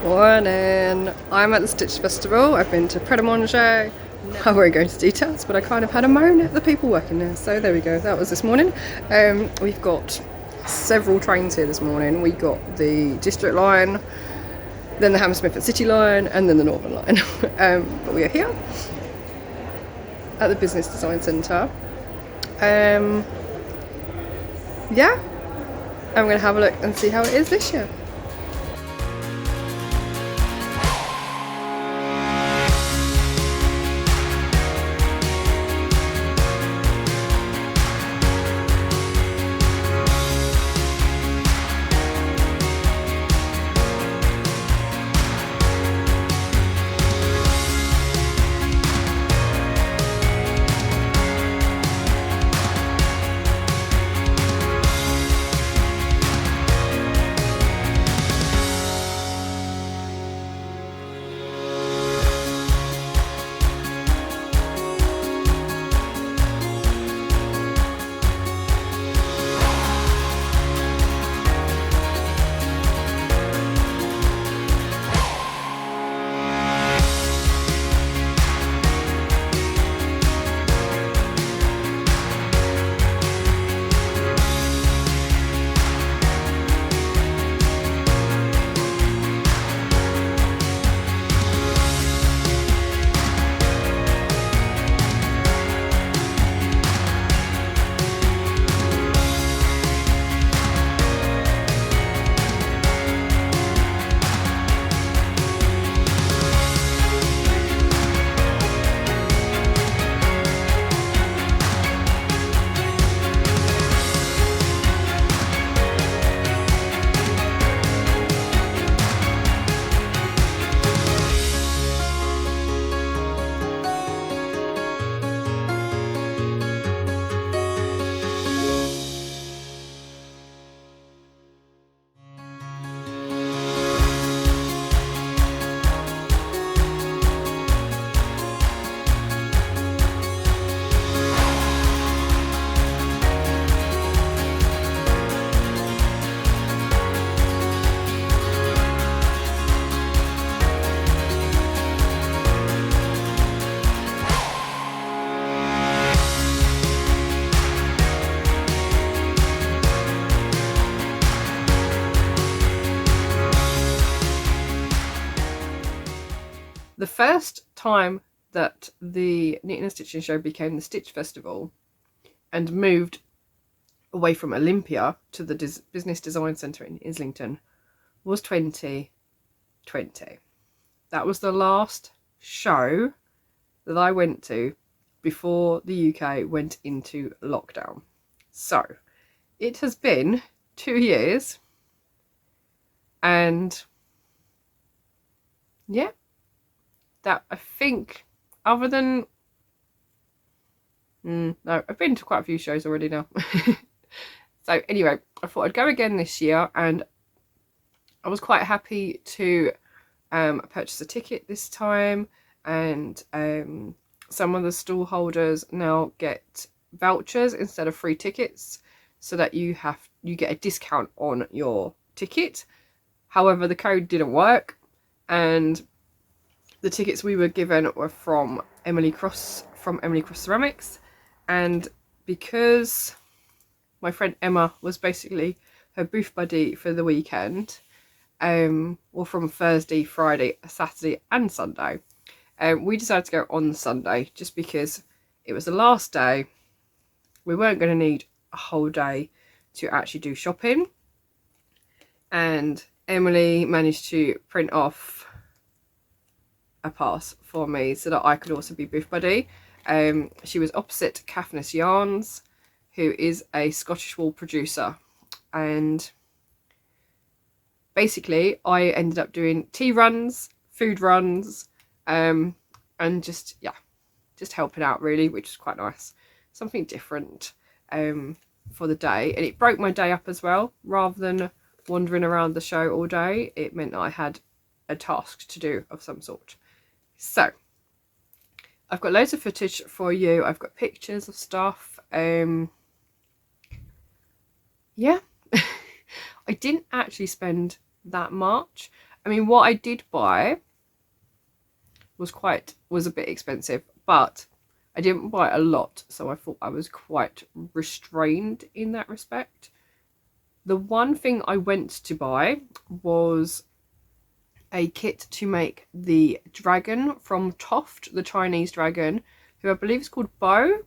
Morning. I'm at the Stitch Festival. I've been to Pret a Manger. I won't go into details, but I kind of had a moan at the people working there. So there we go. That was this morning. We've got several trains here this morning. We got the District line, then the Hammersmith and City line, and then the Northern line. But we are here at the Business Design Centre. Yeah, I'm going to have a look and see how it is this year. The first time that the Knitting and Stitching Show became the Stitch Festival and moved away from Olympia to the Business Design Centre in Islington was 2020. That was the last show that I went to before the UK went into lockdown. So it has been 2 years, and yeah, that I think, other than no, I've been to quite a few shows already now. So anyway, I thought I'd go again this year, and I was quite happy to purchase a ticket this time, and some of the stall holders now get vouchers instead of free tickets, so that you get a discount on your ticket. However, the code didn't work, and the tickets we were given were from Emily Cross Ceramics, and because my friend Emma was basically her booth buddy for the weekend, or from Thursday, Friday, Saturday and Sunday, we decided to go on Sunday just because it was the last day. We weren't going to need a whole day to actually do shopping, and Emily managed to print off a pass for me so that I could also be booth buddy. She was opposite Caithness Yarns, who is a Scottish wool producer, and basically I ended up doing tea runs, food runs, and just helping out really, which is quite nice, something different for the day. And it broke my day up as well. Rather than wandering around the show all day, it meant that I had a task to do of some sort. So I've got loads of footage for you. I've got pictures of stuff. Yeah. I didn't actually spend that much. I mean, what I did buy was a bit expensive, but I didn't buy a lot, so I thought I was quite restrained in that respect. The one thing I went to buy was a kit to make the dragon from Toft, the Chinese dragon, who I believe is called Bo.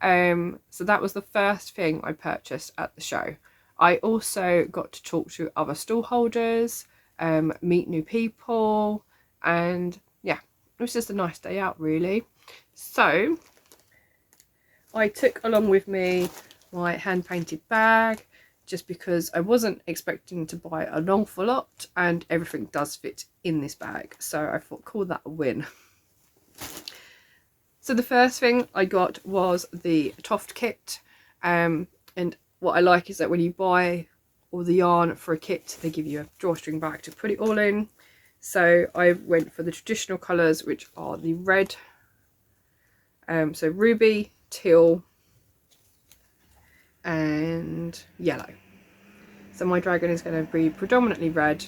So that was the first thing I purchased at the show. I also got to talk to other stallholders, meet new people, and yeah, it was just a nice day out really. So I took along with me my hand painted bag, just because I wasn't expecting to buy an awful lot, and everything does fit in this bag, so I thought, call that a win. So the first thing I got was the Toft kit, and what I like is that when you buy all the yarn for a kit, they give you a drawstring bag to put it all in. So I went for the traditional colours, which are the red, so ruby, teal and yellow. So my dragon is going to be predominantly red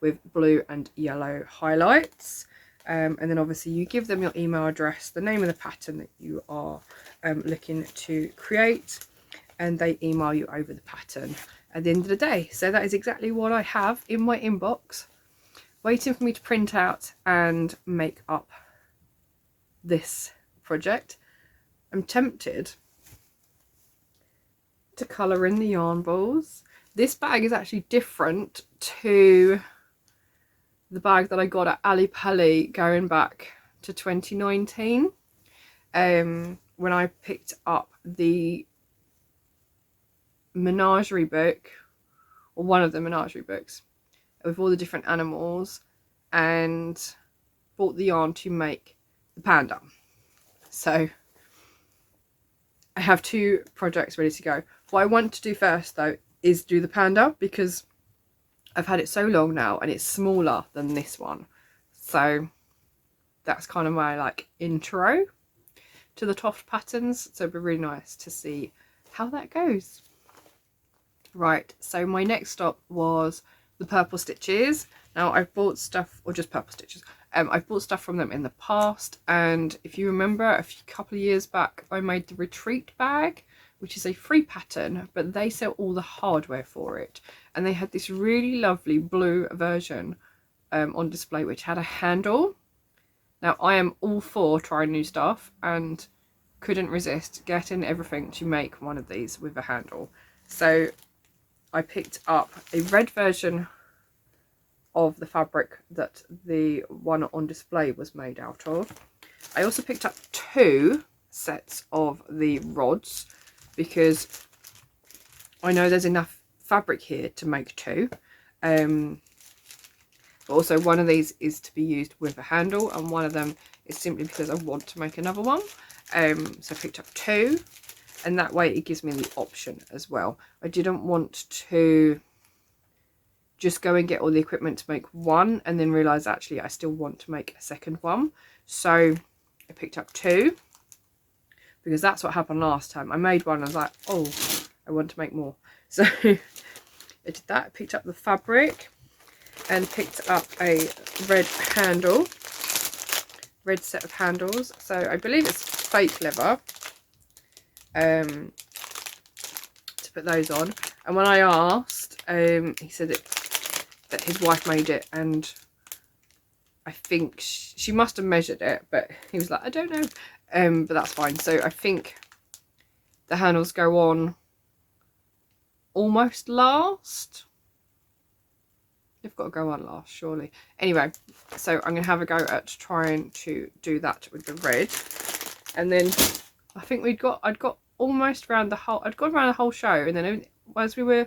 with blue and yellow highlights. And then obviously you give them your email address, the name of the pattern that you are looking to create, and they email you over the pattern at the end of the day. So that is exactly what I have in my inbox, waiting for me to print out and make up this project. I'm tempted to colour in the yarn balls. This bag is actually different to the bag that I got at Ali Pali going back to 2019, when I picked up the menagerie book, or one of the menagerie books, with all the different animals, and bought the yarn to make the panda. So I have two projects ready to go. What I want to do first though is do the panda, because I've had it so long now and it's smaller than this one. So that's kind of my like intro to the Toft patterns. So it'd be really nice to see how that goes. Right, so my next stop was the purple stitches. Now I've bought stuff, or just purple stitches. I've bought stuff from them in the past, and if you remember a couple of years back, I made the retreat bag, which is a free pattern, but they sell all the hardware for it. And they had this really lovely blue version on display, which had a handle. Now I am all for trying new stuff, and couldn't resist getting everything to make one of these with a handle. So I picked up a red version of the fabric that the one on display was made out of. I also picked up 2 sets of the rods, because I know there's enough fabric here to make 2. But also one of these is to be used with a handle, and one of them is simply because I want to make another one. So I picked up 2, and that way it gives me the option as well. I didn't want to just go and get all the equipment to make one and then realise actually I still want to make a second one. So I picked up 2, because that's what happened last time. I made one and I was like, oh, I want to make more. So I did that. I picked up the fabric and picked up a red handle, red set of handles. So I believe it's fake leather, to put those on. And when I asked, he said that his wife made it, and I think she must have measured it, but he was like, I don't know. But that's fine. So I think the handles go on almost last. They've got to go on last, surely. Anyway, so I'm going to have a go at trying to do that with the red. And then I think I'd got almost around the whole, I'd gone around the whole show, and then as we were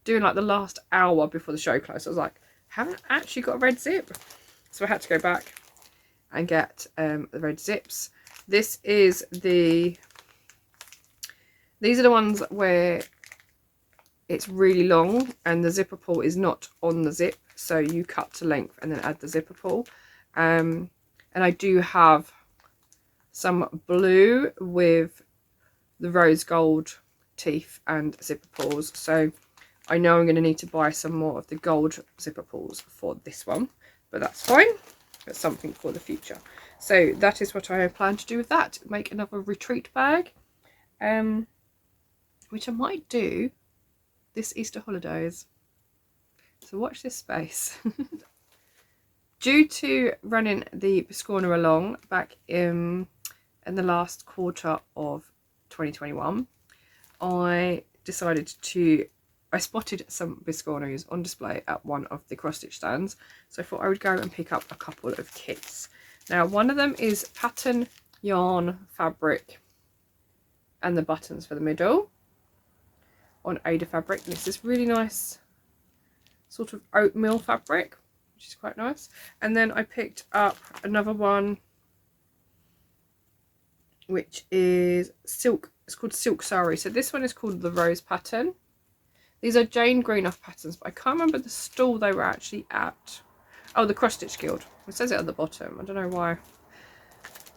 doing like the last hour before the show closed, I was like, haven't actually got a red zip. So I had to go back and get the red zips. These are the ones where it's really long and the zipper pull is not on the zip, so you cut to length and then add the zipper pull. And I do have some blue with the rose gold teeth and zipper pulls, so I know I'm going to need to buy some more of the gold zipper pulls for this one, but that's fine. It's something for the future. So that is what I plan to do with that. Make another retreat bag, which I might do this Easter holidays. So watch this space. Due to running the Biscorner along back in the last quarter of 2021, I spotted some Biscorners on display at one of the cross stitch stands, so I thought I would go and pick up a couple of kits. Now, one of them is pattern, yarn, fabric, and the buttons for the middle on Ada fabric. This is really nice sort of oatmeal fabric, which is quite nice. And then I picked up another one, which is silk. It's called Silk Sari. So this one is called the Rose pattern. These are Jane Greenough patterns, but I can't remember the stall they were actually at. Oh, the Cross Stitch Guild. It says it at the bottom. I don't know why.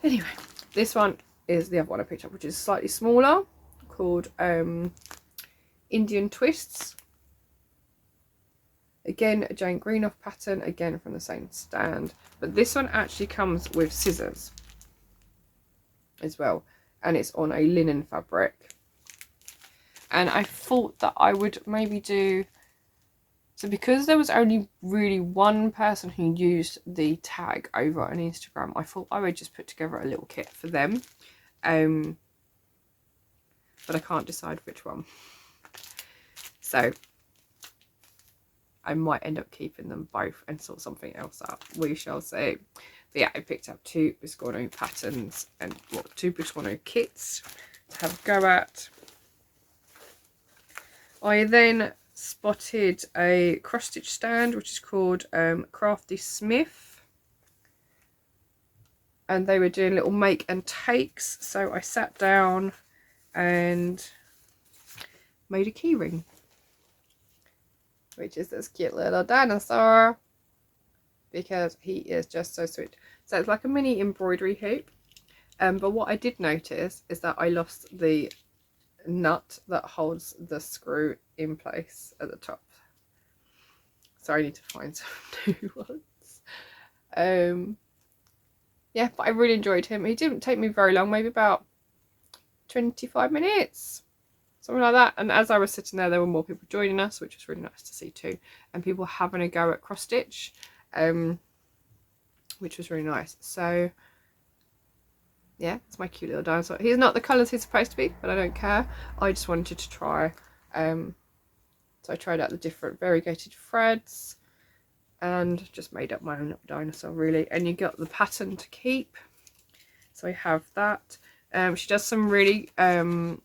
Anyway, this one is the other one I picked up, which is slightly smaller, called Indian Twists. Again, a Jane Greenough pattern, again from the same stand. But this one actually comes with scissors as well, and it's on a linen fabric. And I thought that I would maybe do, so because there was only really one person who used the tag over on Instagram, I thought I would just put together a little kit for them. But I can't decide which one. So I might end up keeping them both and sort something else up. We shall see. But yeah, I picked up 2 Biscorno patterns and 2 Biscorno kits to have a go at. I then spotted a cross stitch stand, which is called Crafty Smith, and they were doing little make and takes, so I sat down and made a key ring, which is this cute little dinosaur, because he is just so sweet. So it's like a mini embroidery hoop, but what I did notice is that I lost the nut that holds the screw in place at the top, so I need to find some new ones. Yeah, but I really enjoyed him. He didn't take me very long, maybe about 25 minutes, something like that. And as I was sitting there were more people joining us, which was really nice to see too, and people having a go at cross stitch, which was really nice. So yeah, it's my cute little dinosaur. He's not the colours he's supposed to be, but I don't care. I just wanted to try. So I tried out the different variegated threads and just made up my own little dinosaur, really. And you got the pattern to keep, so I have that. She does some really nice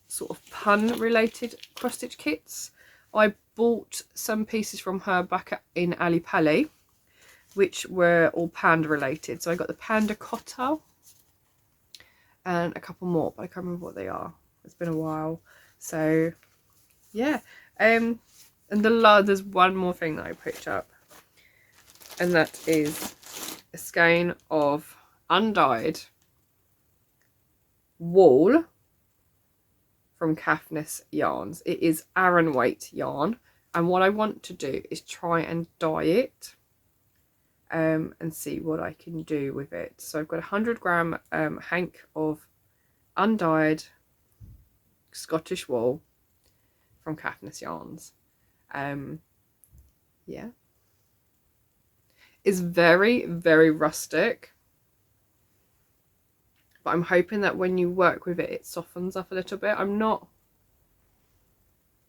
sort of pun related cross stitch kits. I bought some pieces from her back in Ali Pali, which were all panda related. So I got the panda cotta and a couple more, but I can't remember what they are. It's been a while. So yeah, and there's one more thing that I picked up, and that is a skein of undyed wool from Caithness Yarns. It is Aran weight yarn, and what I want to do is try and dye it and see what I can do with it. So I've got a 100-gram hank of undyed Scottish wool from Caithness Yarns. Yeah, it's very, very rustic, but I'm hoping that when you work with it, it softens up a little bit. I'm not,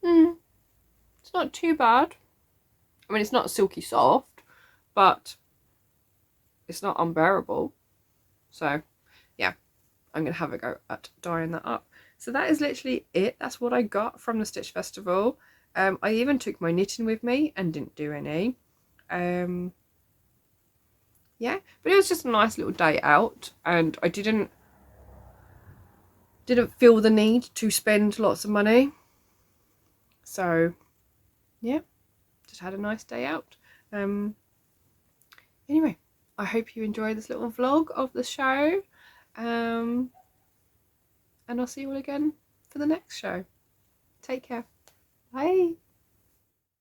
it's not too bad. I mean, it's not silky soft, but it's not unbearable. So yeah, I'm gonna have a go at dyeing that up. So that is literally it. That's what I got from the Stitch Festival. I even took my knitting with me and didn't do any. Yeah, but it was just a nice little day out, and I didn't feel the need to spend lots of money. So yeah, just had a nice day out. Anyway, I hope you enjoyed this little vlog of the show, and I'll see you all again for the next show. Take care. Bye.